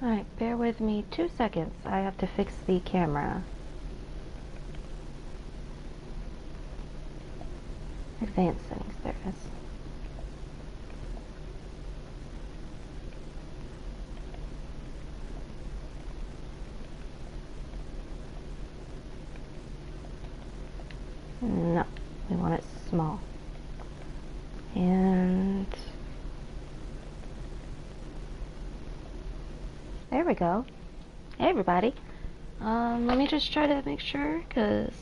Alright, bear with me 2 seconds. I have to fix the camera. Advanced settings, there it is. No, we want it small. And there we go. Hey everybody. Let me just try to make sure, because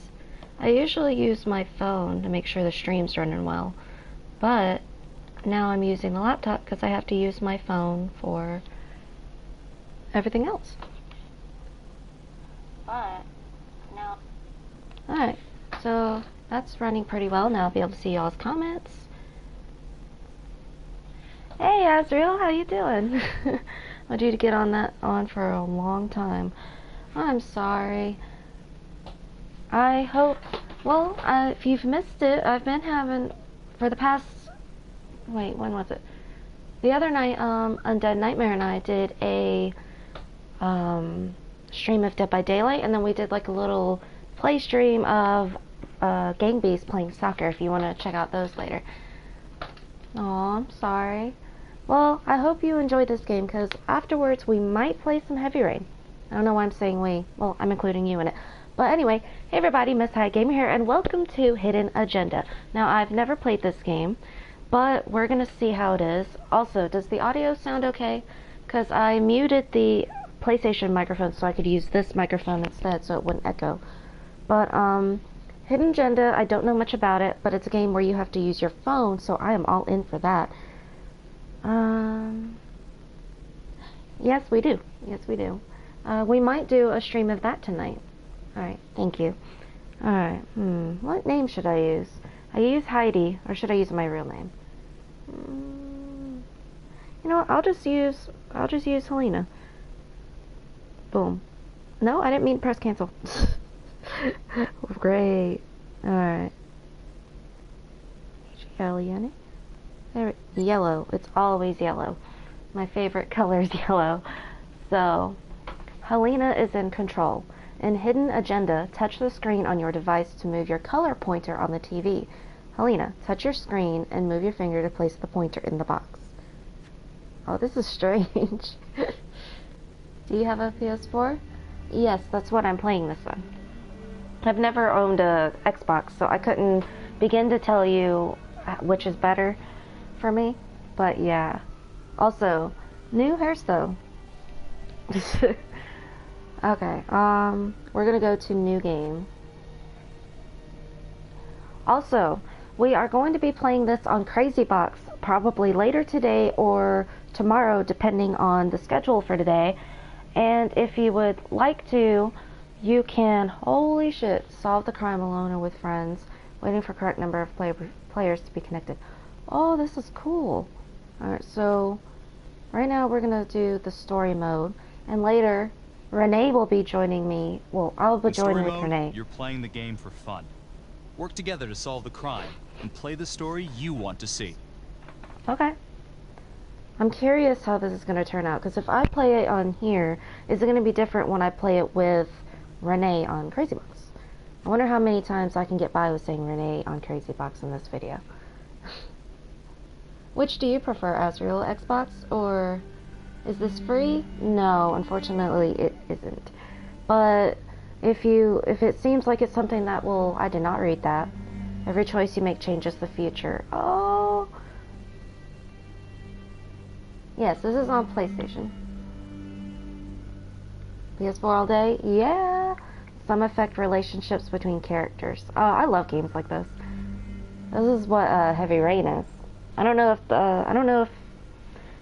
I usually use my phone to make sure the stream's running well. But now I'm using the laptop because I have to use my phone for everything else. But now... Alright, so that's running pretty well. Now I'll be able to see y'all's comments. Hey Azriel, how you doing? I due to get on for a long time. I'm sorry. I hope, well, if you've missed it, I've been having, for the past, wait, when was it? The other night, Undead Nightmare and I did a stream of Dead by Daylight, and then we did like a little play stream of Gang Beasts playing soccer, if you want to check out those later. Aw, I'm sorry. Well, I hope you enjoyed this game, because afterwards we might play some Heavy Rain. I don't know why I'm saying we. Well, I'm including you in it. But anyway, hey everybody, Miss High Gamer here, and welcome to Hidden Agenda. Now, I've never played this game, but we're going to see how it is. Also, does the audio sound okay? Because I muted the PlayStation microphone so I could use this microphone instead so it wouldn't echo. But, Hidden Agenda, I don't know much about it, but it's a game where you have to use your phone, so I am all in for that. Yes, we do. Yes, we do. We might do a stream of that tonight. Alright, thank you. Alright, what name should I use? I use Heidi, or should I use my real name? You know what, I'll just use Helena. Boom. No, I didn't mean to press cancel. Great. Alright. H-E-L-E-N-E? There, yellow. It's always yellow. My favorite color is yellow. So, Helena is in control. In Hidden Agenda, touch the screen on your device to move your color pointer on the TV. Helena, touch your screen and move your finger to place the pointer in the box. Oh, this is strange. Do you have a PS4? Yes, that's what I'm playing this on. I've never owned a Xbox, so I couldn't begin to tell you which is better for me. But yeah. Also, new hairstyle. Okay, we're gonna go to new game. Also, we are going to be playing this on Crazy Box probably later today or tomorrow, depending on the schedule for today. And if you would like to, you can, holy shit, solve the crime alone or with friends, waiting for correct number of players to be connected. Oh, this is cool. Alright, so right now we're gonna do the story mode, and later Renee will be joining me. Well, I'll be joining with Renee. You're playing the game for fun. Work together to solve the crime and play the story you want to see. Okay. I'm curious how this is going to turn out, because if I play it on here, is it going to be different when I play it with Renee on Crazy Box? I wonder how many times I can get by with saying Renee on Crazy Box in this video. Which do you prefer, Azriel? Xbox, or is this free? No, unfortunately it isn't. But if it seems like it's something that will, I did not read that. Every choice you make changes the future. Oh. Yes, this is on PlayStation. PS4 all day? Yeah. Some affect relationships between characters. Oh, I love games like this. This is what Heavy Rain is. I don't know if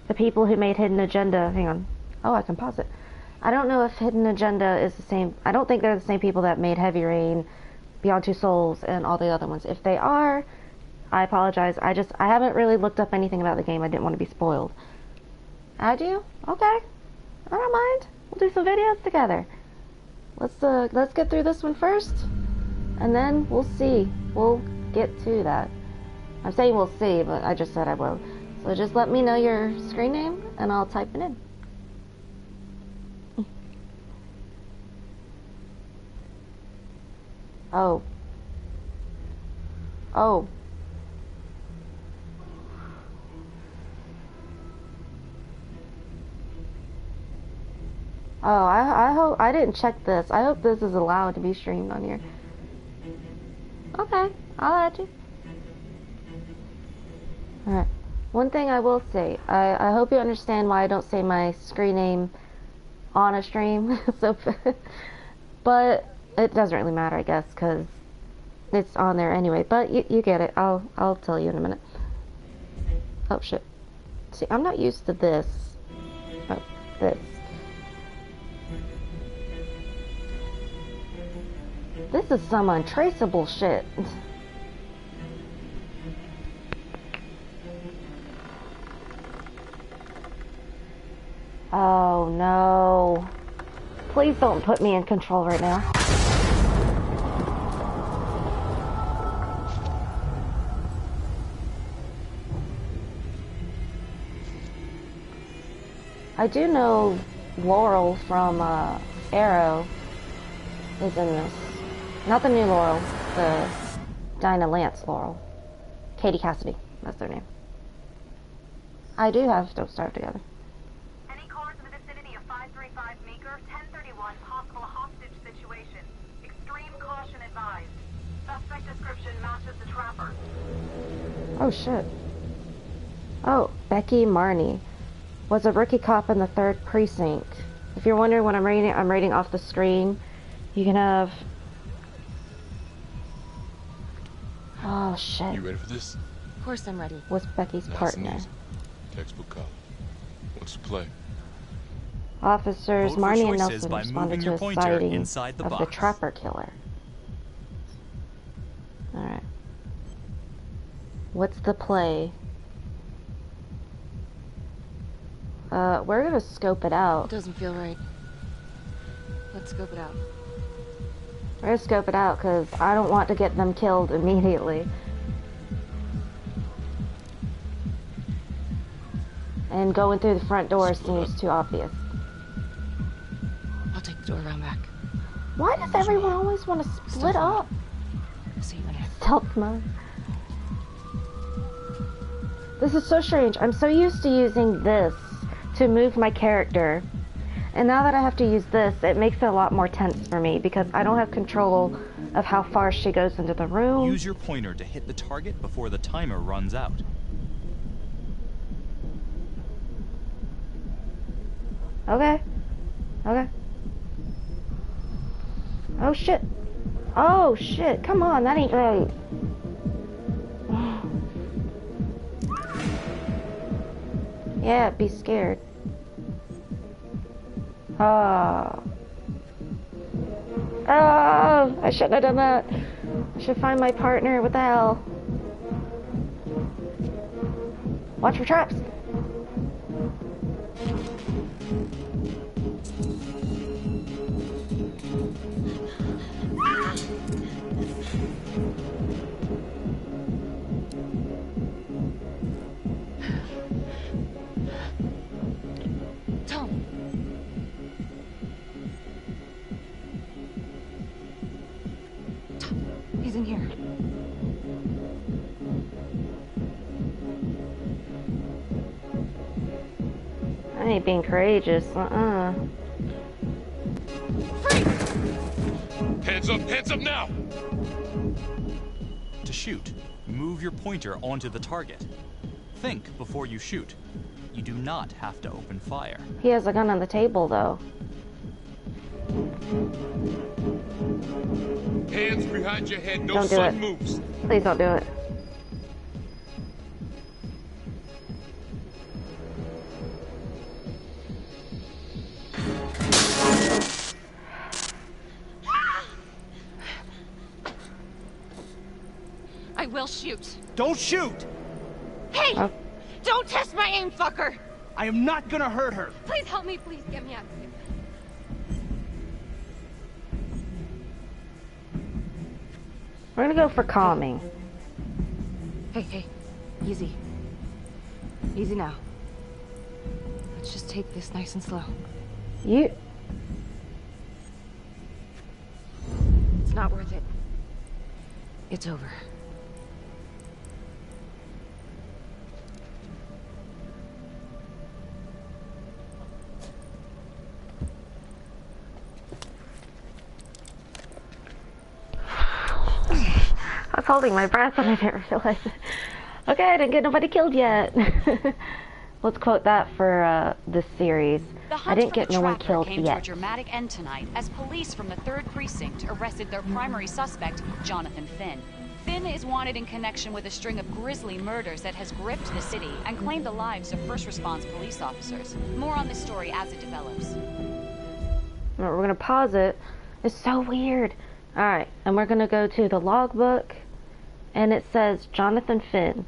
the people who made Hidden Agenda, hang on. Oh, I can pause it. I don't know if Hidden Agenda is the same. I don't think they're the same people that made Heavy Rain, Beyond Two Souls, and all the other ones. If they are, I apologize. I haven't really looked up anything about the game. I didn't want to be spoiled. I do? Okay. I don't mind. We'll do some videos together. Let's get through this one first, and then we'll see. We'll get to that. I'm saying we'll see, but I just said I will. So just let me know your screen name, and I'll type it in. Oh. Oh. Oh, I hope I didn't check this. I hope this is allowed to be streamed on here. Okay, I'll add you. Alright. One thing I will say, I hope you understand why I don't say my screen name on a stream. So, but it doesn't really matter, I guess, because it's on there anyway. But you get it. I'll tell you in a minute. Oh shit. See, I'm not used to this. Oh, this. This is some untraceable shit. Oh no. Please don't put me in control right now. I do know Laurel from Arrow is in this. Not the new Laurel, the Dinah Lance Laurel. Katie Cassidy, that's their name. I do have Don't Starve Together. Any cars in the vicinity of 535 Meeker, 1031, possible hostage situation. Extreme caution advised. Suspect description matches the trapper. Oh shit. Oh, Becky Marney was a rookie cop in the 3rd Precinct. If you're wondering what I'm reading off the screen. You can have... Oh shit. You ready for this? Of course I'm ready. Was Becky's partner. Textbook color. What's the play? Officers Vote for Marnie and choices Nelson by responded moving to your a pointer sighting inside the of the box. Trapper Killer. Alright. What's the play? We're gonna scope it It out. doesn't feel right. Let's scope it out. We're gonna scope it out because I don't want to get them killed immediately. And going through the front door seems too obvious. I'll take the door around back. Why does everyone always want to split up? I'll see you in there. Stealth mode. This is so strange. I'm so used to using this to move my character. And now that I have to use this, it makes it a lot more tense for me because I don't have control of how far she goes into the room. Use your pointer to hit the target before the timer runs out. Okay. Okay. Oh shit. Oh shit. Come on, that ain't right. Yeah, be scared. Oh. Oh, I shouldn't have done that. I should find my partner. What the hell? Watch for traps. Tom. He's in here. I ain't being courageous. Hands up now! To shoot, move your pointer onto the target. Think before you shoot. You do not have to open fire. He has a gun on the table, though. Hands behind your head, no Don't do sudden it. moves. Please don't do it. I will shoot. Don't shoot! Hey! Oh. Don't test my aim, fucker! I am not gonna hurt her. Please help me, please get me out of here. We're gonna go for calming. Hey, easy. Easy now. Let's just take this nice and slow. You... It's not worth it. It's over. I was holding my breath and I didn't realize it. Okay, I didn't get nobody killed yet. Let's quote that for this series. I didn't get no one killed came yet. to a dramatic end tonight as police from the 3rd Precinct arrested their primary suspect, Jonathan Finn. Finn is wanted in connection with a string of grisly murders that has gripped the city and claimed the lives of first response police officers. More on this story as it develops. We're gonna pause it. It's so weird. Alright, and we're gonna go to the logbook, and it says Jonathan Finn,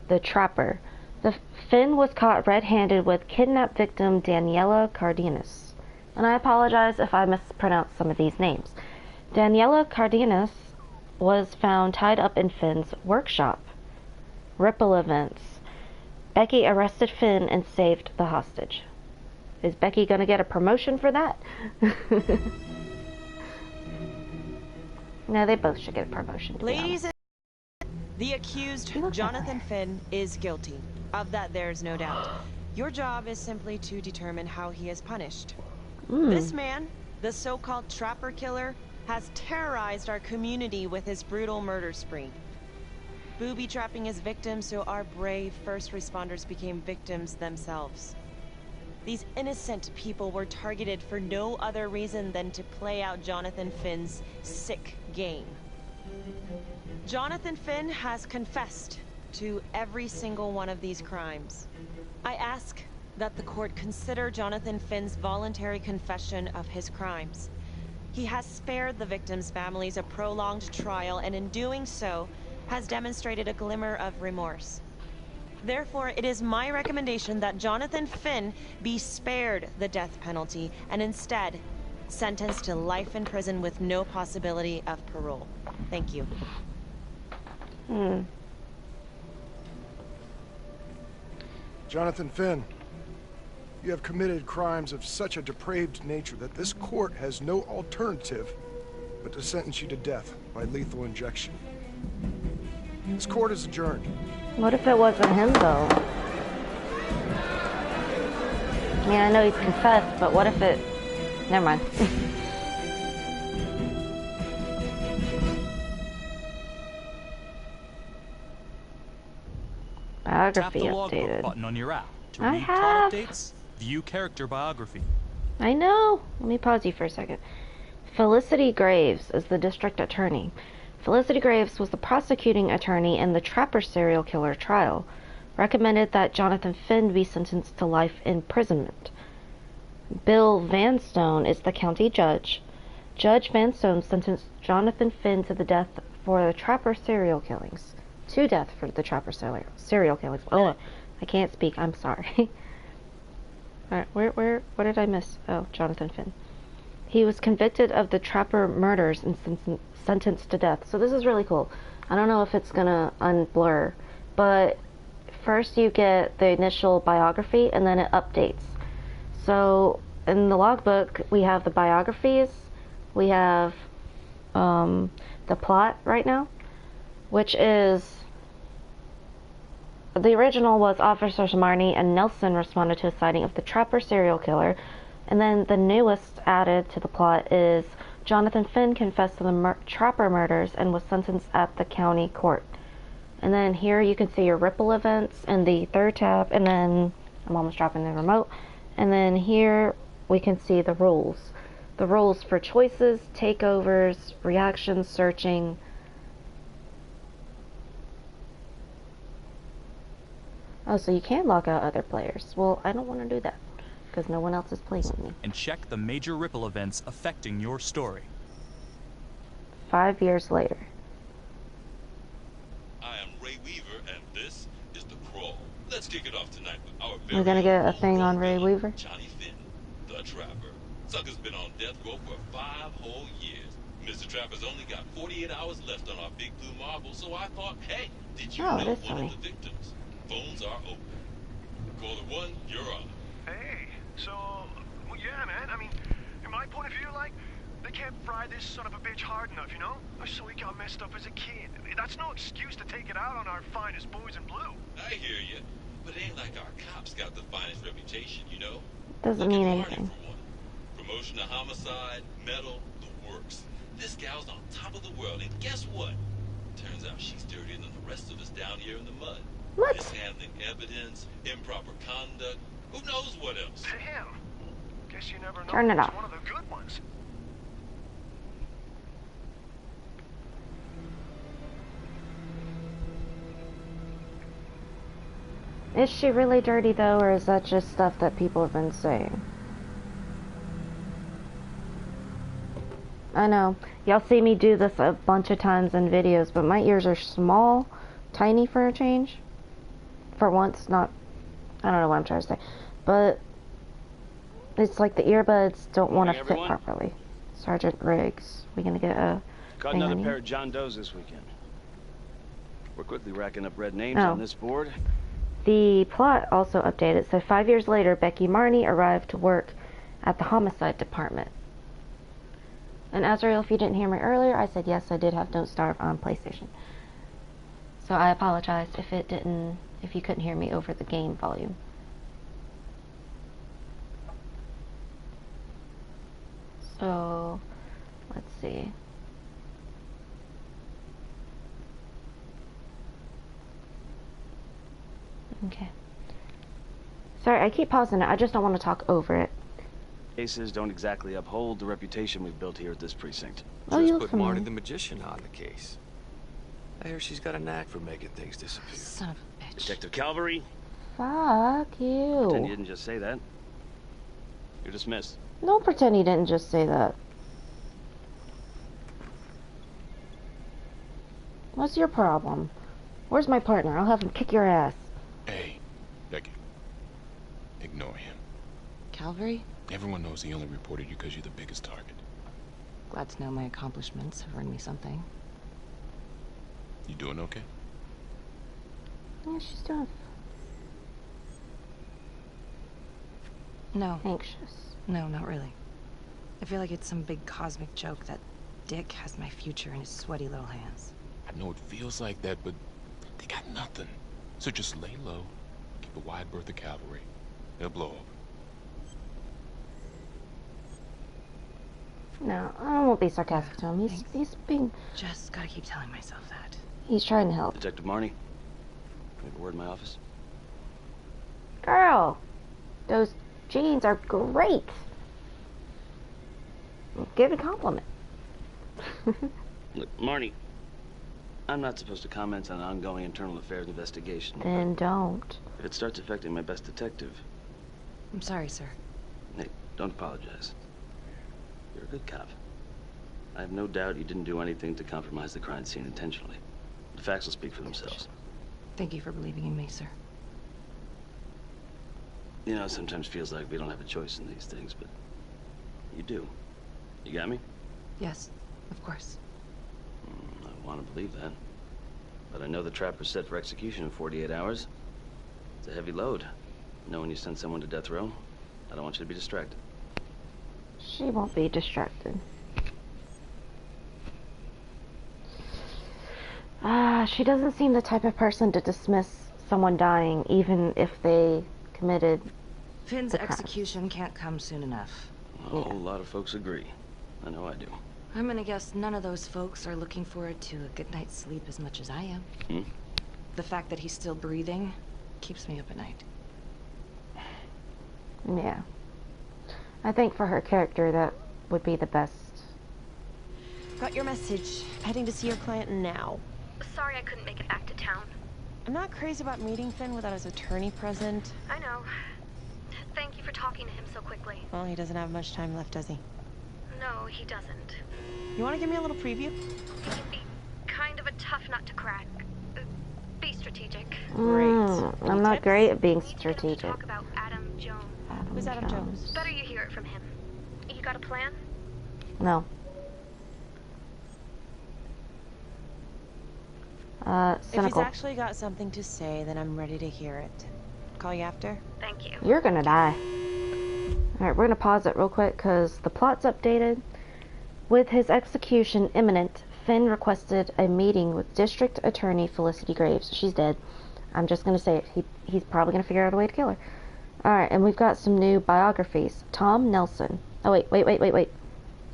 the trapper. The Finn was caught red-handed with kidnapped victim Daniela Cardenas. And I apologize if I mispronounced some of these names. Daniela Cardenas was found tied up in Finn's workshop. Ripple events. Becky arrested Finn and saved the hostage. Is Becky gonna get a promotion for that? No, they both should get a promotion. Ladies and the accused, Look at Jonathan her. Finn, is guilty. Of that, there's no doubt. Your job is simply to determine how he is punished. This man, the so-called trapper killer, has terrorized our community with his brutal murder spree. Booby-trapping his victims so our brave first responders became victims themselves. These innocent people were targeted for no other reason than to play out Jonathan Finn's sick game. Jonathan Finn has confessed to every single one of these crimes. I ask that the court consider Jonathan Finn's voluntary confession of his crimes. He has spared the victims' families a prolonged trial, and in doing so, has demonstrated a glimmer of remorse. Therefore, it is my recommendation that Jonathan Finn be spared the death penalty and instead sentenced to life in prison with no possibility of parole. Thank you. Jonathan Finn, you have committed crimes of such a depraved nature that this court has no alternative but to sentence you to death by lethal injection. This court is adjourned. What if it wasn't him, though? I mean, I know he's confessed, but what if it... Never mind. Tap Biography the logbook updated. button on your app to I read have. plot updates, view character biography. I know. Let me pause you for a second. Felicity Graves is the district attorney. Felicity Graves was the prosecuting attorney in the Trapper serial killer trial. Recommended that Jonathan Finn be sentenced to life imprisonment. Bill Vanstone is the county judge. Judge Vanstone sentenced Jonathan Finn to the death for the Trapper serial killings. To death for the Trapper serial killings. Oh, I can't speak. I'm sorry. Alright, what did I miss? Oh, Jonathan Finn. He was convicted of the Trapper murders and sentenced to death. So this is really cool. I don't know if it's gonna unblur, but first you get the initial biography and then it updates. So in the logbook we have the biographies, we have the plot right now, which is the original was Officers Marnie and Nelson responded to a sighting of the Trapper serial killer, and then the newest added to the plot is Jonathan Finn confessed to the Trapper murders and was sentenced at the county court. And then here you can see your ripple events in the third tab, and then I'm almost dropping the remote. And then here we can see the rules. The rules for choices, takeovers, reactions, searching. Oh, so you can lock out other players. Well, I don't want to do that because no one else is playing with me. And check the major ripple events affecting your story. 5 years later. I am Ray Weaver, and this is The Crawl. Let's kick it off tonight with our We're gonna get a thing on Ray villain, Weaver? Johnny Finn, the Trapper. Sucker's been on death row for 5 whole years. Mr. Trapper's only got 48 hours left on our big blue marble, so I thought, hey, did you Oh, know it is one funny. of the victims? Phones are open. Caller 1, you're on. Hey, so, well, yeah, man. I mean, in my point of view, like, They can't fry this son of a bitch hard enough, you know? So he got messed up as a kid. That's no excuse to take it out on our finest boys in blue. I hear you, but it ain't like our cops got the finest reputation, you know? Doesn't Look mean at Marty anything. for one. Promotion to homicide, medal, the works. This gal's on top of the world, and guess what? Turns out she's dirtier than the rest of us down here in the mud. What? Mishandling evidence, improper conduct, who knows what else? Damn. Guess you never know. Turn it who's off. one of the good ones. Is she really dirty though, or is that just stuff that people have been saying? I know. Y'all see me do this a bunch of times in videos, but my ears are small, tiny for a change. For once, not... I don't know what I'm trying to say. But it's like the earbuds don't want to fit everyone. properly. Sergeant Riggs, we gonna get a... Caught thing another on you? pair of John Does this weekend. We're quickly racking up red names Oh. on this board. The plot also updated. So 5 years later, Becky Marney arrived to work at the homicide department. And Azrael, if you didn't hear me earlier, I said yes, I did have Don't Starve on PlayStation. So I apologize if you couldn't hear me over the game volume. So, let's see. Okay. Sorry, I keep pausing it. I just don't want to talk over it. Cases don't exactly uphold the reputation we've built here at this precinct. Oh, you Just look put familiar. Marty the magician on the case. I hear she's got a knack for making things disappear. Son of a bitch. Detective Calvary, Fuck pretend you you. didn't just say that. You're dismissed. Don't pretend you didn't just say that. What's your problem? Where's my partner? I'll have him kick your ass. Hey, Becky. Ignore him. Calvary? Everyone knows he only reported you because you're the biggest target. Glad to know my accomplishments have earned me something. You doing okay? Yeah, she's doing No. anxious. No, not really. I feel like it's some big cosmic joke that Dick has my future in his sweaty little hands. I know it feels like that, but they got nothing. So just lay low, keep a wide berth of cavalry. They'll blow up. No, I won't be sarcastic to him. He's being... Just gotta keep telling myself that. He's trying to help. Detective Marney, have a word in my office? Girl, those jeans are great. Give it a compliment. Look, Marnie, I'm not supposed to comment on ongoing internal affairs investigation. Then don't. If it starts affecting my best detective, I'm sorry, sir. hey, don't apologize. You're a good cop. I have no doubt you didn't do anything to compromise the crime scene intentionally. The facts will speak for themselves. Thank you for believing in me, sir. You know, it sometimes feels like we don't have a choice in these things, but you do. You got me? Yes, of course. I want to believe that. But I know the trap was set for execution in 48 hours. It's a heavy load. Knowing you send someone to death row, I don't want you to be distracted. She won't be distracted. She doesn't seem the type of person to dismiss someone dying, even if they committed Finn's the crime. execution can't come soon enough. A whole lot of folks agree. I know I do. I'm gonna guess none of those folks are looking forward to a good night's sleep as much as I am. Hmm? The fact that he's still breathing keeps me up at night. Yeah. I think for her character, that would be the best. Got your message. Heading to see your client now. Sorry I couldn't make it back to town. I'm not crazy about meeting Finn without his attorney present. I know. Thank you for talking to him so quickly. Well, he doesn't have much time left, does he? No, he doesn't. You want to give me a little preview? He can be kind of a tough nut to crack. Be strategic. I'm not great at being We need to get him to strategic. talk about Adam Jones. Who's Adam Jones? Better you hear it from him. You got a plan? No. If he's Cynical. actually got something to say, then I'm ready to hear it. Call you after? Thank you. You're gonna die. Alright, we're gonna pause it real quick because the plot's updated. With his execution imminent, Finn requested a meeting with District Attorney Felicity Graves. She's dead. I'm just going to say it. He's probably going to figure out a way to kill her. Alright, and we've got some new biographies. Tom Nelson. Oh, wait.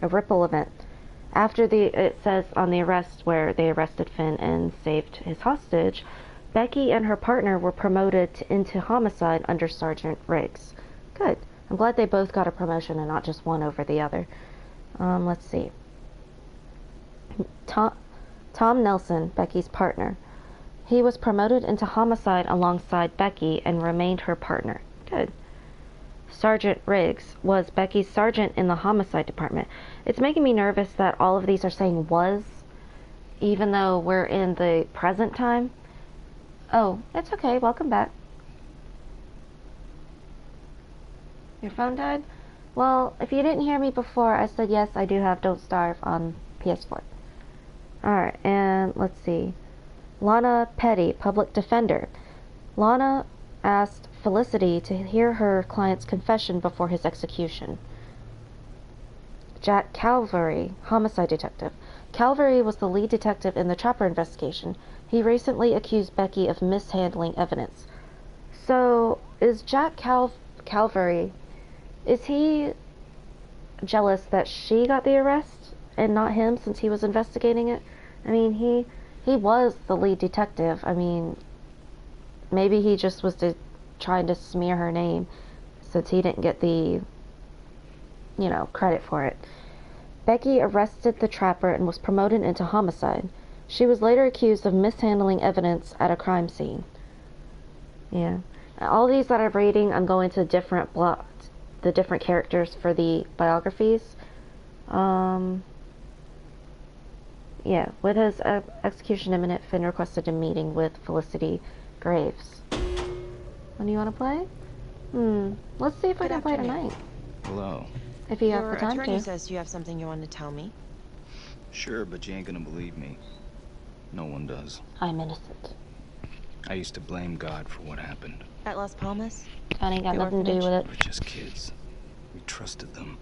A Ripple event. After it says on the arrest where they arrested Finn and saved his hostage, Becky and her partner were promoted into homicide under Sergeant Riggs. Good. I'm glad they both got a promotion and not just one over the other. Let's see. Tom Nelson, Becky's partner. He was promoted into homicide alongside Becky and remained her partner. Good. Sergeant Riggs was Becky's sergeant in the homicide department. It's making me nervous that all of these are saying was, even though we're in the present time. Oh, it's okay. Welcome back. Your phone died? Well, if you didn't hear me before, I said yes, I do have Don't Starve on PS4. Alright, and let's see. Lana Petty, public defender. Lana asked Felicity to hear her client's confession before his execution. Jack Calvary, homicide detective. Calvary was the lead detective in the Trapper investigation. He recently accused Becky of mishandling evidence. So, is Jack Calvary, is he jealous that she got the arrest and not him since he was investigating it? I mean, he was the lead detective. I mean, maybe he just was trying to smear her name since he didn't get the, credit for it. Becky arrested the Trapper and was promoted into homicide. She was later accused of mishandling evidence at a crime scene. Yeah. All these that I'm reading, I'm going to different the different characters for the biographies. Yeah, with his execution imminent, Finn requested a meeting with Felicity Graves. When do you want to play? Let's see if we can play tonight. Hello. If you have the time to. Your attorney says you have something you want to tell me. Sure, but you ain't gonna believe me. No one does. I'm innocent. I used to blame God for what happened. At Las Palmas? That ain't got nothing to do with it. We're just kids. We trusted them.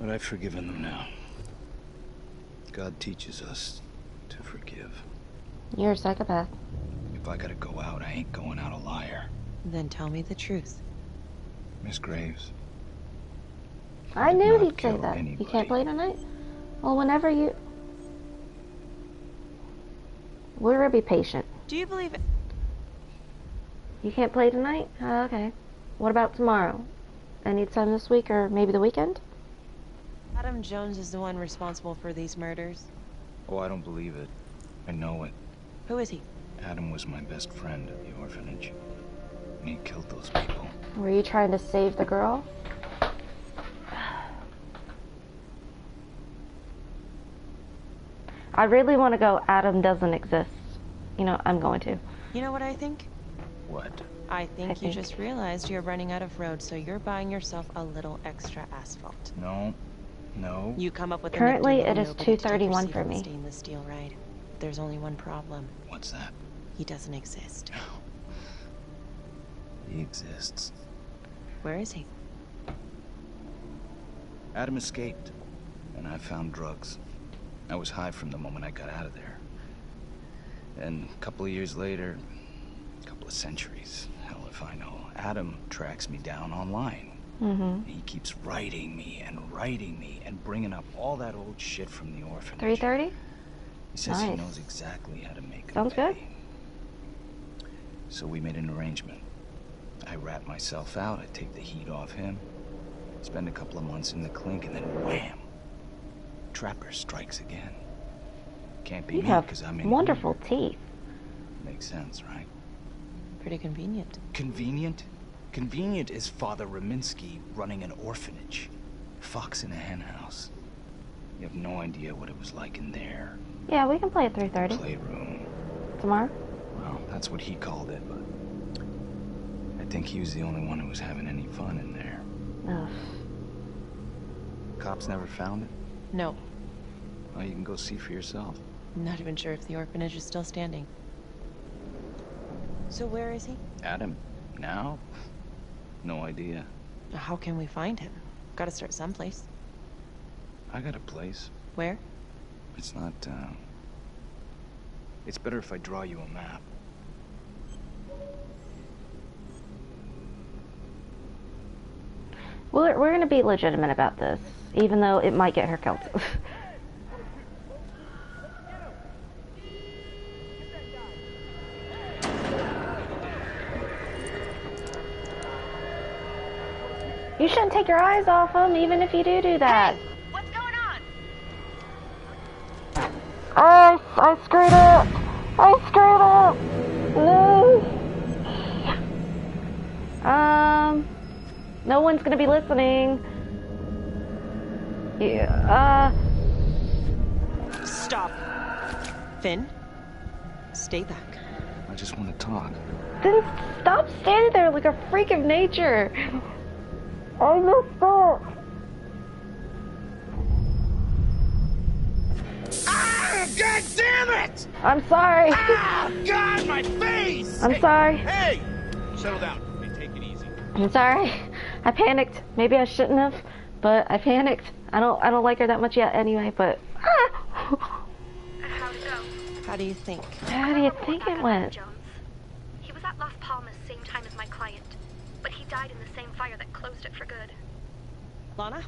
But I've forgiven them now. God teaches us to forgive. You're a psychopath. If I gotta go out, I ain't going out a liar. Then tell me the truth. Miss Graves. I knew he'd say that. Anybody. You can't play tonight? Well, whenever you... We're gonna be patient. Do you believe it? You can't play tonight? Oh, okay. What about tomorrow? Any time this week or maybe the weekend? Adam Jones is the one responsible for these murders. Oh, I don't believe it. I know it. Who is he? Adam was my best friend at the orphanage. And he killed those people. Were you trying to save the girl? I really want to go Adam doesn't exist. I'm going to. You know what I think? What? I think you just realized you're running out of road, so you're buying yourself a little extra asphalt. No. You come up with Currently it is 2:31 for me. Stainless steel, right? There's only one problem. What's that? He doesn't exist. He exists. Where is he? Adam escaped, and I found drugs. I was high from the moment I got out of there. And a couple of years later, a couple of centuries, hell if I know, Adam tracks me down online. He keeps writing me and bringing up all that old shit from the orphanage. 3:30? He says he knows exactly how to make him Sounds pay. good. So we made an arrangement. I rat myself out, I take the heat off him, spend a couple of months in the clink, and then wham! Trapper strikes again. Can't be me because I'm in wonderful teeth. Makes sense, right? Pretty convenient. Convenient? Convenient is Father Raminsky running an orphanage. Fox in a hen house. You have no idea what it was like in there. Yeah, we can play at 3:30. Playroom. Tomorrow? Well, that's what he called it, but I think he was the only one who was having any fun in there. Ugh. Cops never found it? No. Well, you can go see for yourself. I'm not even sure if the orphanage is still standing. So where is he? Adam? Now? No idea. How can we find him? Gotta start someplace. I got a place. Where? It's not, It's better if I draw you a map. We're gonna be legitimate about this, even though it might get her killed. You shouldn't take your eyes off him, even if you do that. Hey, what's going on? I screwed up! I screwed up! No! No one's gonna be listening. Yeah, Stop. Finn, stay back. I just want to talk. Then stop standing there like a freak of nature. I messed up. Ah! God damn it! I'm sorry. Ah! God, my face! I'm sorry. Hey! Settle down. Hey, take it easy. I'm sorry. I panicked. Maybe I shouldn't have, but I panicked. I don't like her that much yet anyway, but How'd it go? How do you think? how do you think it went? Jones. He was at Las Palmas same time as my client, but he died in the same fire that closed it for good. Lana,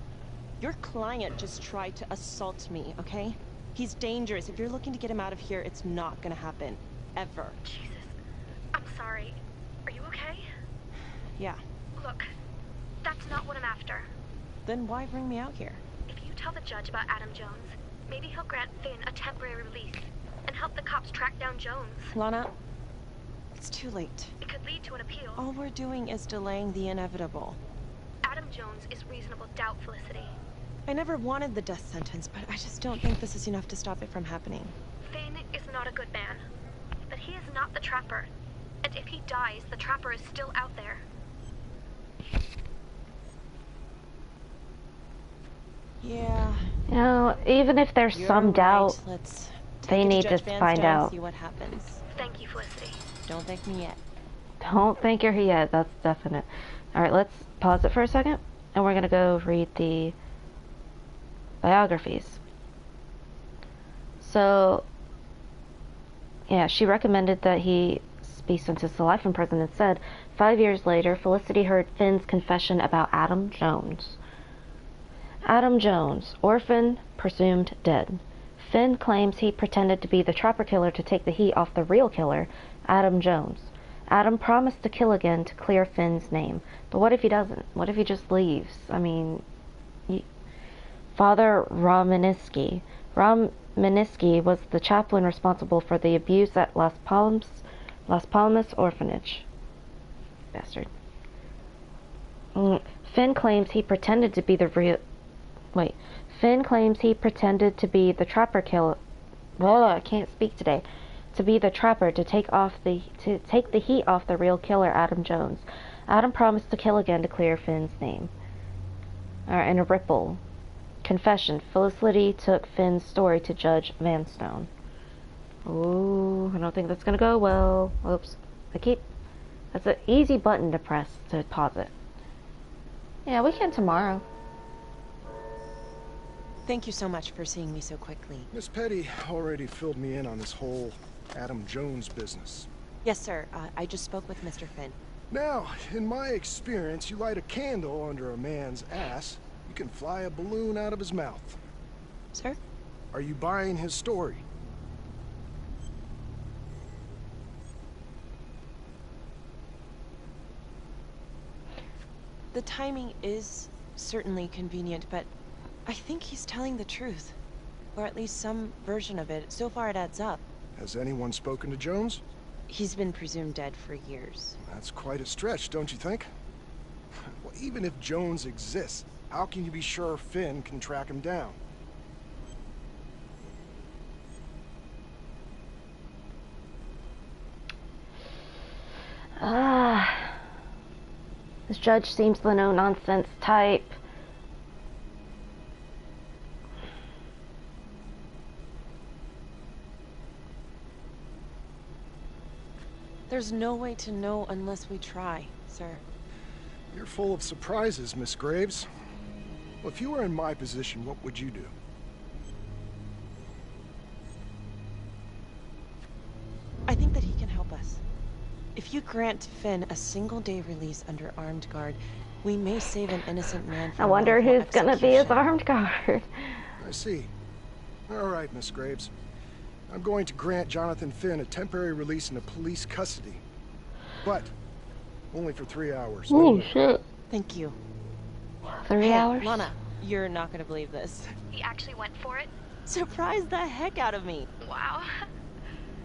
your client just tried to assault me, okay? He's dangerous. If you're looking to get him out of here, it's not gonna happen. Ever. Jesus. I'm sorry. Are you okay? Yeah. Look, that's not what I'm after. Then why bring me out here? If you tell the judge about Adam Jones, maybe he'll grant Finn a temporary release and help the cops track down Jones. Lana, it's too late. It could lead to an appeal. All we're doing is delaying the inevitable. Adam Jones is reasonable doubt, Felicity. I never wanted the death sentence, but I just don't think this is enough to stop it from happening. Finn is not a good man, but he is not the Trapper. And if he dies, the Trapper is still out there. Yeah. You know, even if there's You're some right. doubt, Let's they take it need to to Judge Van find Stone and out. see what happens. Thank you, Felicity. Don't thank me yet. Don't think you're yet. That's definite. All right, let's pause it for a second, and we're gonna go read the biographies. So, yeah, she recommended that he be sentenced to life in prison instead. 5 years later, Felicity heard Finn's confession about Adam Jones. Adam Jones, orphan, presumed dead. Finn claims he pretended to be the Trapper killer to take the heat off the real killer, Adam Jones. Adam promised to kill again to clear Finn's name. But what if he doesn't? What if he just leaves? I mean, Father Romanisky. Romanisky was the chaplain responsible for the abuse at Las Palmas orphanage. Bastard. Finn claims he pretended to be the real... Wait. Finn claims he pretended to be the Trapper killer... Well, I can't speak today. To be the Trapper to take the heat off the real killer, Adam Jones. Adam promised to kill again to clear Finn's name. Alright, and a ripple. Confession. Felicity took Finn's story to Judge Van Stone. Ooh, I don't think that's gonna go well. Oops. That's an easy button to press to pause it. Yeah, we can tomorrow. Thank you so much for seeing me so quickly. Miss Petty already filled me in on this whole Adam Jones business. Yes, sir. I just spoke with Mr. Finn. Now, in my experience, you light a candle under a man's ass, you can fly a balloon out of his mouth. Sir? Are you buying his story? The timing is certainly convenient, but I think he's telling the truth. Or at least some version of it. So far it adds up. Has anyone spoken to Jones? He's been presumed dead for years. That's quite a stretch, don't you think? Well, even if Jones exists, how can you be sure Finn can track him down? This judge seems the no-nonsense type. There's no way to know unless we try, sir. You're full of surprises, Miss Graves. Well, if you were in my position, what would you do? If you grant Finn a single-day release under armed guard, we may save an innocent man from I wonder wrongful who's gonna be his execution. armed guard. I see. All right, Miss Graves. I'm going to grant Jonathan Finn a temporary release into police custody. But only for 3 hours. Oh, shit. Thank you. 3 hours? Lana, you're not gonna believe this. He actually went for it? Surprised the heck out of me. Wow.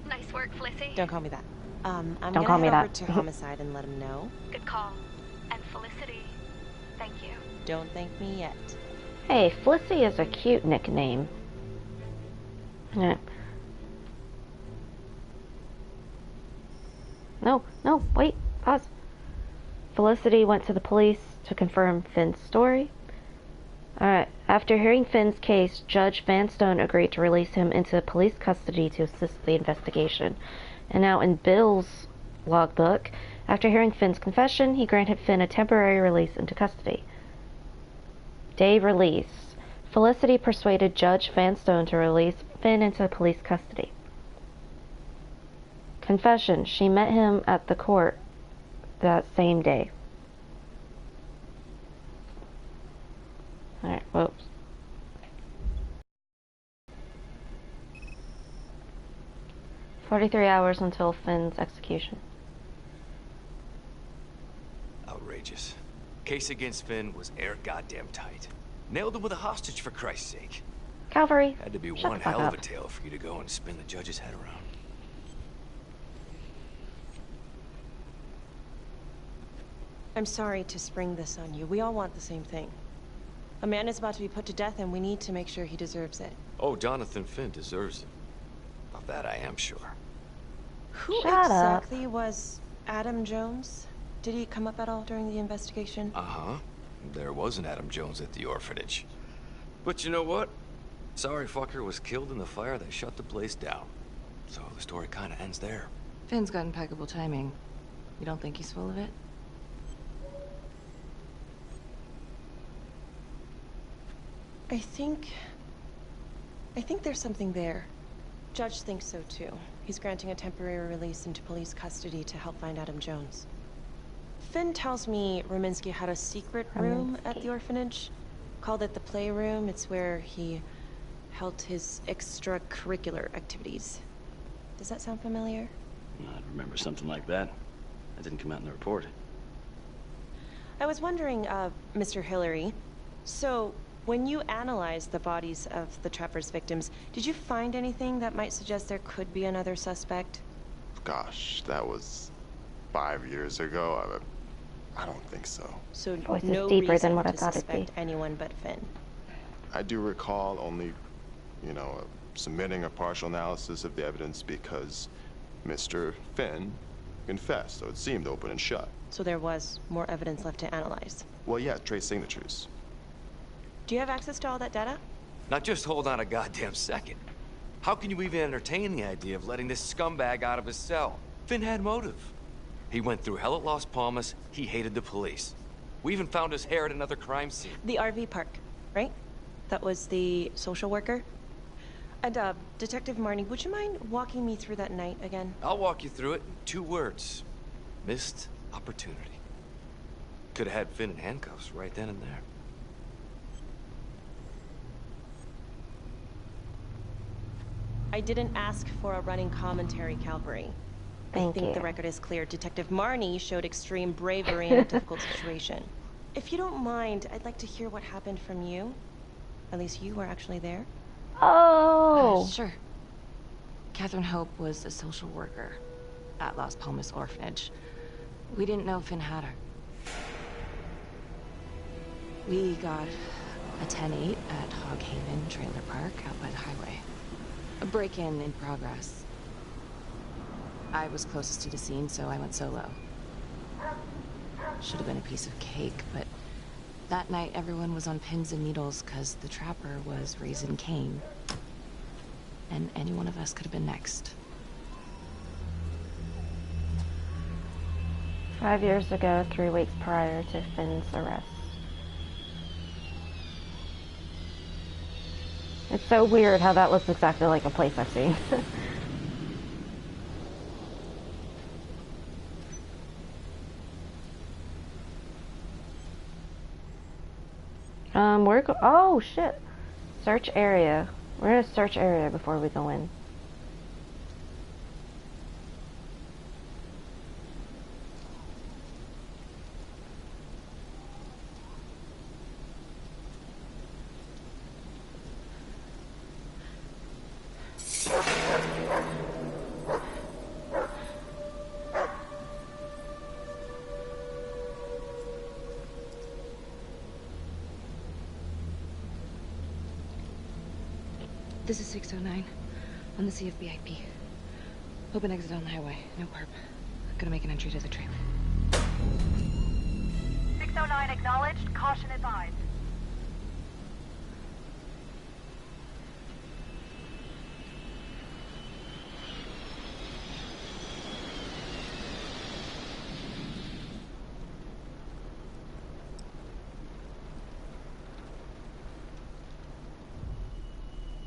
Nice work, Flissy. Don't call me that. I'm Don't gonna call me head over that. to Homicide and let him know. Good call. And Felicity, thank you. Don't thank me yet. Hey, Flissy is a cute nickname. Yeah. No, wait, pause. Felicity went to the police to confirm Finn's story. Alright, after hearing Finn's case, Judge Vanstone agreed to release him into police custody to assist the investigation. And now in Bill's logbook, after hearing Finn's confession, he granted Finn a temporary release into custody. Day release. Felicity persuaded Judge Vanstone to release Finn into police custody. Confession. She met him at the court that same day. Alright, whoops. "43 hours until Finn's execution." Outrageous. Case against Finn was air goddamn tight. Nailed him with a hostage, for Christ's sake. Calvary, Had to be shut one the fuck hell of up. a tale for you to go and spin the judge's head around. I'm sorry to spring this on you. We all want the same thing. A man is about to be put to death, and we need to make sure he deserves it. Oh, Jonathan Finn deserves it. Of that I am sure. Who Shut up. exactly was Adam Jones? Did he come up at all during the investigation? Uh-huh. There was an Adam Jones at the orphanage. But you know what? Sorry fucker was killed in the fire that shut the place down. So the story kind of ends there. Finn's got impeccable timing. You don't think he's full of it? I think there's something there. Judge thinks so too. He's granting a temporary release into police custody to help find Adam Jones. Finn tells me Rominsky had a secret room at the orphanage. Called it the playroom. It's where he held his extracurricular activities. Does that sound familiar? I remember something like that. That didn't come out in the report. I was wondering, Mr. Hillary, so when you analyzed the bodies of the Trapper's victims, did you find anything that might suggest there could be another suspect? Gosh, that was 5 years ago. I don't think so. So Voice is no deeper reason than what I to thought it'd be. suspect anyone but Finn. I do recall only, submitting a partial analysis of the evidence because Mr. Finn confessed, so it seemed open and shut. So there was more evidence left to analyze. Well, yeah, trace signatures. Do you have access to all that data? Now just hold on a goddamn second. How can you even entertain the idea of letting this scumbag out of his cell? Finn had motive. He went through hell at Las Palmas. He hated the police. We even found his hair at another crime scene. The RV park, right? That was the social worker? And, Detective Marnie, would you mind walking me through that night again? I'll walk you through it in 2 words. Missed opportunity. Could have had Finn in handcuffs right then and there. I didn't ask for a running commentary, Calvary. I think the record is clear. Detective Marnie showed extreme bravery in a difficult situation. If you don't mind, I'd like to hear what happened from you. At least you were actually there. Oh! Sure. Catherine Hope was a social worker at Las Palmas Orphanage. We didn't know Finn had her. We got a 10-8 at Hoghaven Trailer Park out by the highway. A break-in in progress. I was closest to the scene, so I went solo. Should have been a piece of cake, but that night everyone was on pins and needles because the Trapper was raising Cain. And any one of us could have been next. 5 years ago, 3 weeks prior to Finn's arrest. It's so weird how that looks exactly like a place I've seen. Oh shit. Search area. We're gonna search area before we go in. This is 609 on the CFBIP. Open exit on the highway. No perp. Gonna make an entry to the trailer. 609 acknowledged. Caution advised.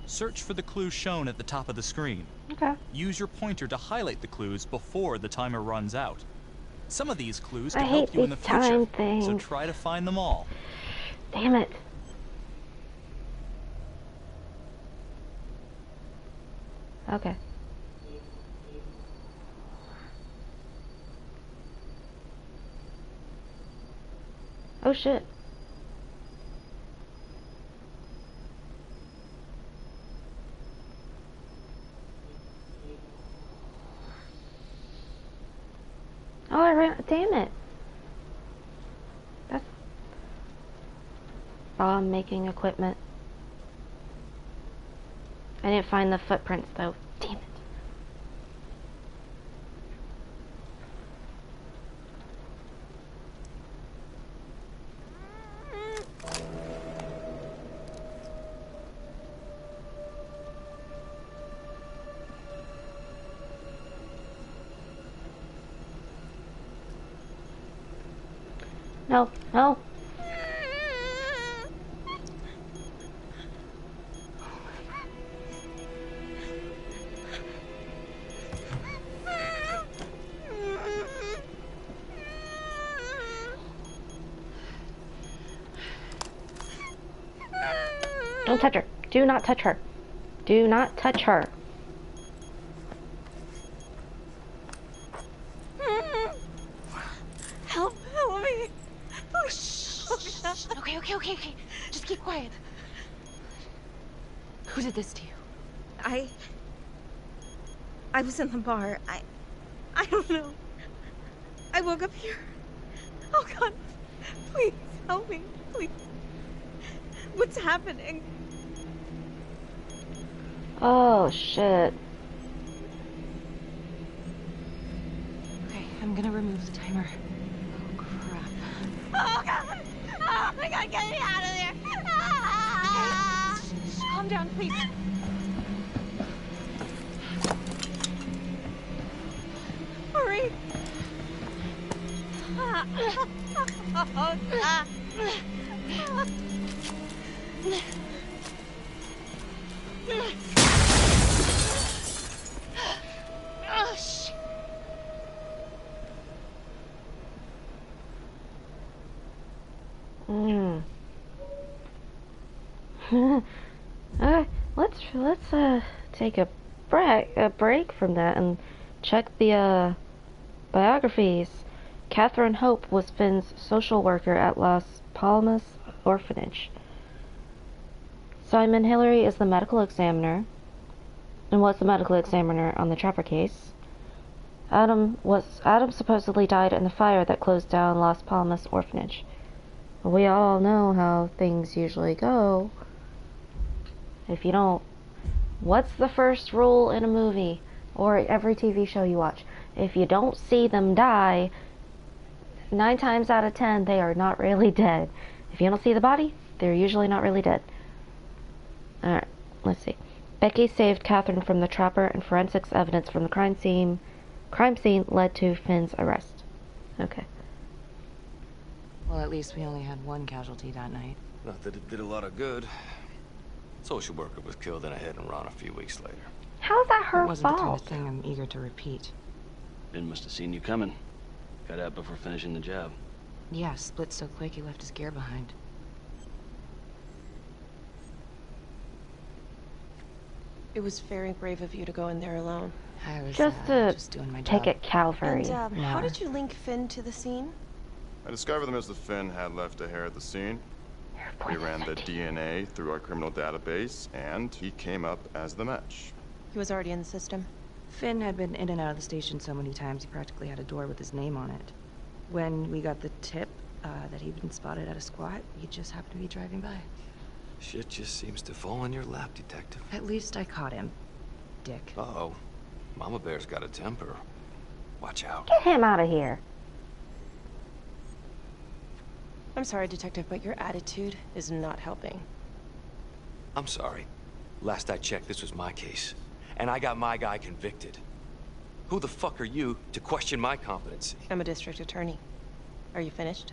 Search for the clues shown at the top of the screen. Okay. Use your pointer to highlight the clues before the timer runs out. Some of these clues I can hate help you in the these future, time so things. try to find them all. Damn it. Okay. Oh shit. Oh, I ran. Damn it. That's bomb making equipment. I didn't find the footprints though. Damn it. No, no. Don't touch her. Do not touch her. Do not touch her. Help me. Oh, shh. Okay. Just keep quiet. Who did this to you? I was in the bar. I don't know. I woke up here. Oh God, please help me, please. What's happening? Oh shit. Okay, I'm gonna remove the timer. Oh crap. Oh God! Oh my God, get me out of there! Ah! Calm down, please. Hurry! Oh, shit. Okay, let's take a break from that and check the biographies. Catherine Hope was Finn's social worker at Las Palmas Orphanage. Simon Hillary is the medical examiner and was the medical examiner on the Trapper case. Adam supposedly died in the fire that closed down Las Palmas Orphanage. We all know how things usually go. If you don't, what's the first rule in a movie or every TV show you watch? If you don't see them die, 9 times out of 10 they are not really dead. If you don't see the body, they're usually not really dead. Alright, let's see. Becky saved Catherine from the Trapper, and forensics evidence from the crime scene led to Finn's arrest. Okay. Well, at least we only had one casualty that night. Not that it did a lot of good. Social worker was killed in a hit and run a few weeks later. How's that her It wasn't the kind fault? of thing I'm eager to repeat. Ben must have seen you coming. Got out before finishing the job. Yeah, split so quick he left his gear behind. It was very brave of you to go in there alone. I was Just doing my take job. it Calvary. And how more. did you link Finn to the scene? I discovered that Mr. Finn had left a hair at the scene. We ran the DNA through our criminal database, and he came up as the match. He was already in the system. Finn had been in and out of the station so many times he practically had a door with his name on it. When we got the tip that he'd been spotted at a squat, he just happened to be driving by. Shit just seems to fall in your lap, Detective. At least I caught him, Dick. Uh-oh. Mama Bear's got a temper. Watch out. Get him out of here. I'm sorry, Detective, but your attitude is not helping. I'm sorry. Last I checked, this was my case. And I got my guy convicted. Who the fuck are you to question my competency? I'm a district attorney. Are you finished?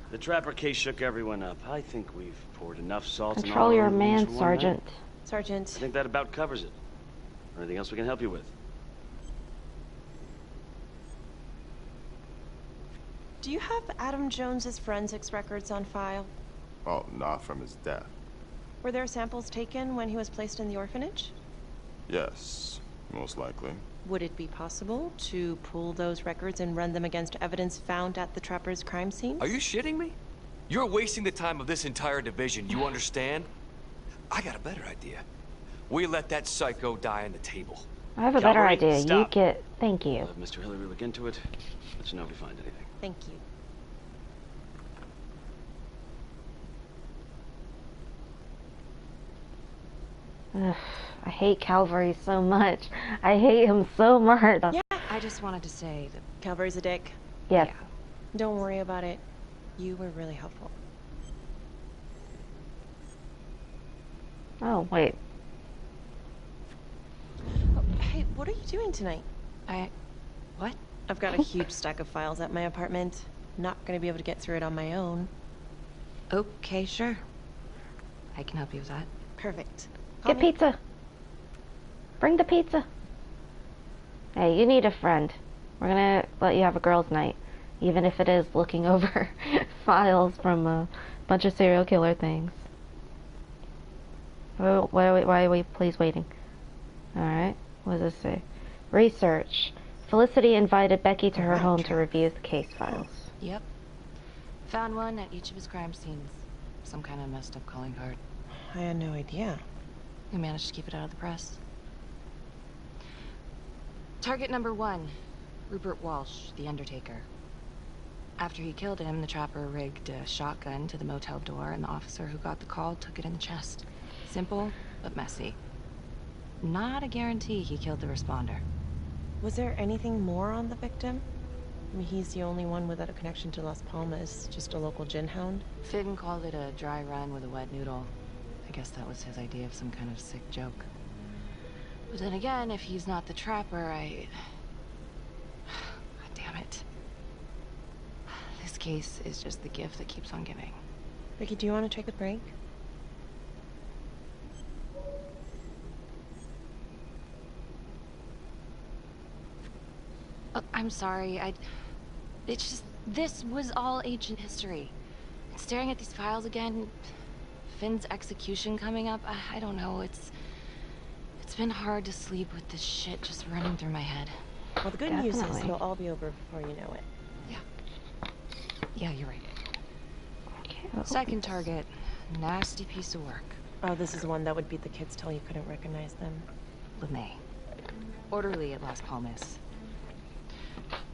The Trapper case shook everyone up. I think we've poured enough salt in all Control our your wounds man, for one Sergeant. night. Sergeant. I think that about covers it. Anything else we can help you with? Do you have Adam Jones's forensics records on file? Well, not from his death. Were there samples taken when he was placed in the orphanage? Yes, most likely. Would it be possible to pull those records and run them against evidence found at the Trapper's crime scene? Are you shitting me? You're wasting the time of this entire division, you understand? I got a better idea. We let that psycho die on the table. I have a better Calvary, idea. stop. You get. Thank you. I'll have Mr. Hillary look into it. Let you know if we find anything. Thank you. Ugh, I hate Calvary so much. I hate him so much. Yeah. I just wanted to say that Calvary's a dick. Yes. Yeah. Don't worry about it. You were really helpful. Oh, wait. Oh, hey, what are you doing tonight? What? I've got a huge stack of files at my apartment. Not gonna be able to get through it on my own. Okay, sure. I can help you with that. Perfect. Get pizza. Bring the pizza. Hey, you need a friend. We're gonna let you have a girls' night. Even if it is looking over files from a bunch of serial killer things. Oh, why are we please waiting? Alright, what does this say? Research. Felicity invited Becky to her home to review the case files. Yep. Found one at each of his crime scenes. Some kind of messed up calling card. I had no idea. We managed to keep it out of the press. Target number 1. Rupert Walsh, the Undertaker. After he killed him, the Trapper rigged a shotgun to the motel door, and the officer who got the call took it in the chest. Simple, but messy. Not a guarantee he killed the responder. Was there anything more on the victim? I mean, he's the only one without a connection to Las Palmas, just a local gin hound. Finn called it a dry run with a wet noodle. I guess that was his idea of some kind of sick joke. But then again, if he's not the Trapper, God damn it. This case is just the gift that keeps on giving. Ricky, do you want to take a break? I'm sorry, it's just, this was all ancient history. Staring at these files again, Finn's execution coming up, I don't know, it's been hard to sleep with this shit just running through my head. Well, the good news is it'll all be over before you know it. Yeah, you're right. Second target, nasty piece of work. Oh, this is the one that would beat the kids till you couldn't recognize them. LeMay. Orderly at Las Palmas.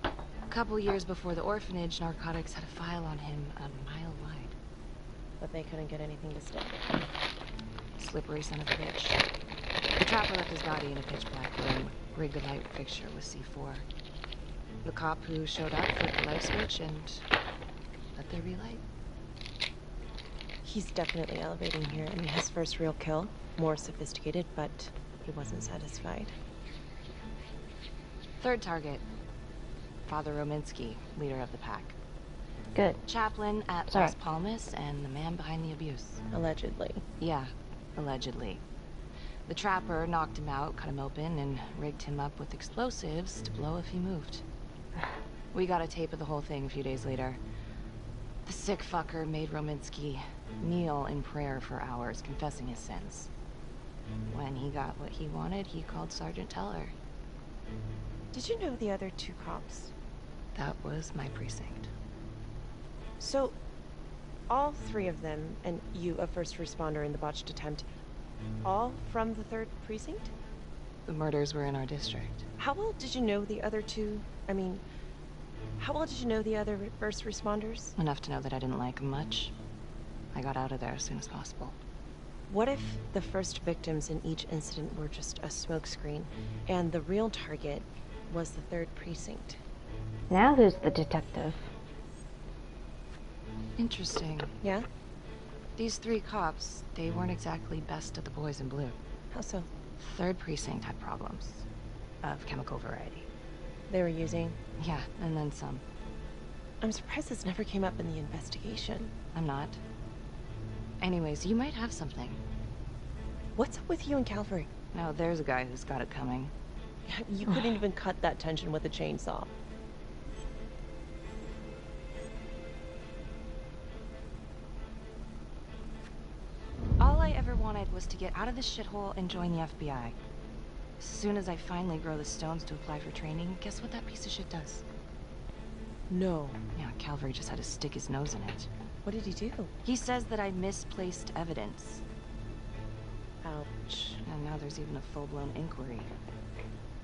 A couple years before the orphanage, narcotics had a file on him a mile wide. But they couldn't get anything to stick. Slippery son of a bitch. The Trapper left his body in a pitch black room, rigged a light fixture with C4. The cop who showed up flipped the light switch and let there be light. He's definitely elevating here. I mean, his first real kill, more sophisticated, but he wasn't satisfied. Third target, Father Rominsky, leader of the pack. Good. Chaplain at Las Palmas and the man behind the abuse. Allegedly. Yeah, allegedly. The Trapper knocked him out, cut him open, and rigged him up with explosives to blow if he moved. We got a tape of the whole thing a few days later. The sick fucker made Rominsky kneel in prayer for hours, confessing his sins. When he got what he wanted, he called Sergeant Teller. Did you know the other two cops? That was my precinct. So, all three of them, and you, a first responder in the botched attempt, all from the 3rd precinct? The murders were in our district. How well did you know the other two? I mean, how well did you know the other first responders? Enough to know that I didn't like them much. I got out of there as soon as possible. What if the first victims in each incident were just a smokescreen, and the real target was the 3rd precinct? Now who's the detective? Interesting. Yeah? These 3 cops, they weren't exactly best of the boys in blue. How so? 3rd precinct had problems. Of chemical variety. They were using? Yeah, and then some. I'm surprised this never came up in the investigation. I'm not. Anyways, you might have something. What's up with you and Calvary? No, there's a guy who's got it coming. You couldn't even cut that tension with a chainsaw. All I ever wanted was to get out of this shithole and join the FBI. As soon as I finally grow the stones to apply for training, guess what that piece of shit does? No. Yeah, Calvary just had to stick his nose in it. What did he do? He says that I misplaced evidence. Ouch. And now there's even a full-blown inquiry.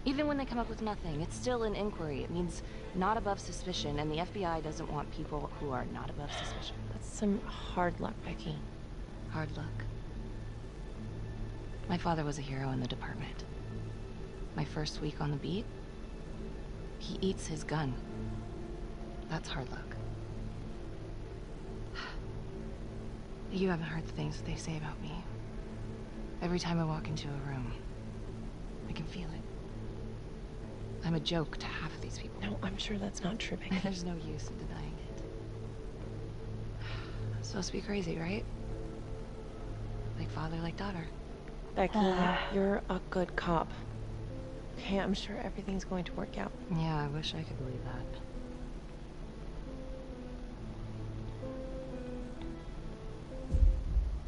Even when they come up with nothing, it's still an inquiry. It means not above suspicion, and the FBI doesn't want people who are not above suspicion. That's some hard luck, Becky. Hard luck. My father was a hero in the department. My first week on the beat, he eats his gun. That's hard luck. You haven't heard the things that they say about me. Every time I walk into a room, I can feel it. I'm a joke to half of these people. No, I'm sure that's not true, Becky. There's no use in denying it. I'm supposed to be crazy, right? Like father, like daughter. Becky, you're a good cop. Okay, I'm sure everything's going to work out. Yeah, I wish I could believe that.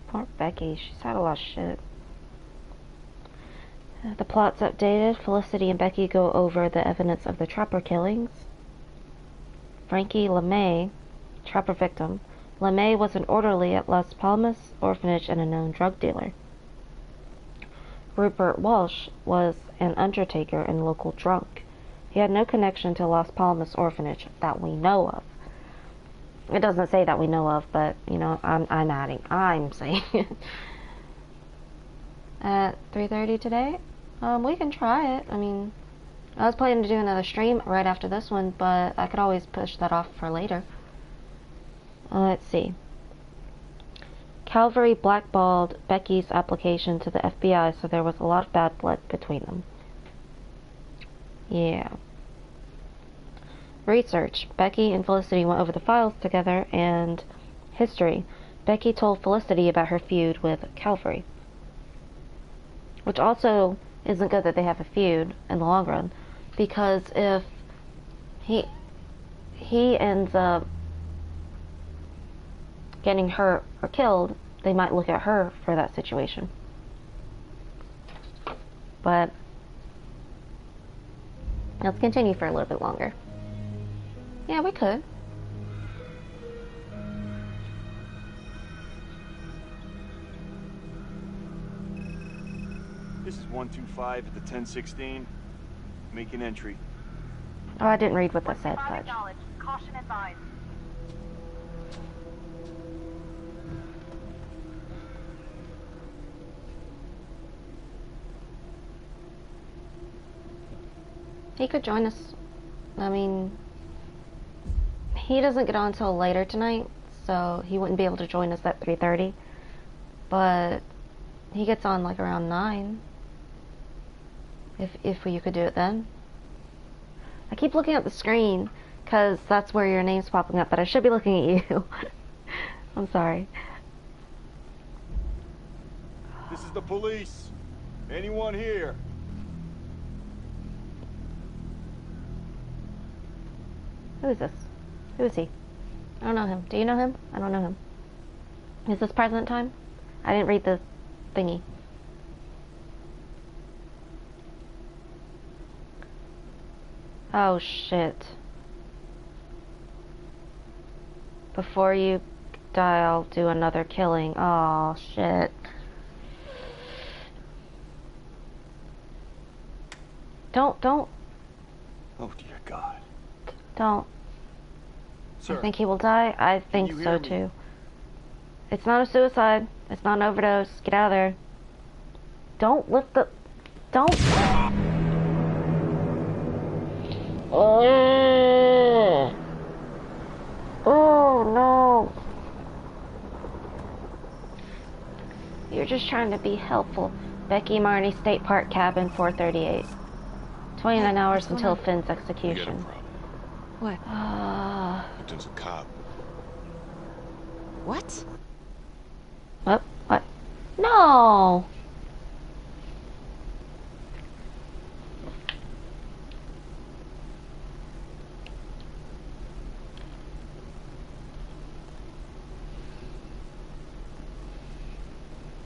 Poor Becky, she's had a lot of shit. The plot's updated. Felicity and Becky go over the evidence of the Trapper killings. Frankie LeMay, Trapper victim. LeMay was an orderly at Las Palmas orphanage and a known drug dealer. Rupert Walsh was an undertaker and local drunk. He had no connection to Las Palmas orphanage that we know of. It doesn't say that we know of, but, you know, I'm saying it. At 3:30 today? We can try it. I mean, I was planning to do another stream right after this one, but I could always push that off for later. Let's see. Calvary blackballed Becky's application to the FBI, so there was a lot of bad blood between them. Yeah. Research. Becky and Felicity went over the files together, and history. Becky told Felicity about her feud with Calvary. Which also isn't good that they have a feud in the long run, because if he ends up getting hurt or killed, they might look at her for that situation. But let's continue for a little bit longer. Yeah, we could. This is 125 at the 1016. Make an entry. Oh, I didn't read what that said, but... Caution advised. He could join us. I mean, he doesn't get on until later tonight, so he wouldn't be able to join us at 3:30. But he gets on like around 9. If you could do it then. I keep looking at the screen because that's where your name's popping up, but I should be looking at you. I'm sorry. This is the police. Anyone here? Who is this? Who is he? I don't know him. Do you know him? I don't know him. Is this present time? I didn't read the thingy. Oh shit. Before you die, I'll do another killing. Oh shit. Don't. Oh dear God. Don't. Sir, I think he will die. I think so too. It's not a suicide. It's not an overdose. Get out of there. Don't lift the... Don't... Oh, oh no. You're just trying to be helpful. Becky Marnie State Park Cabin 438. 29 hours until Finn's execution. What? Victim's a cop. What? What? No!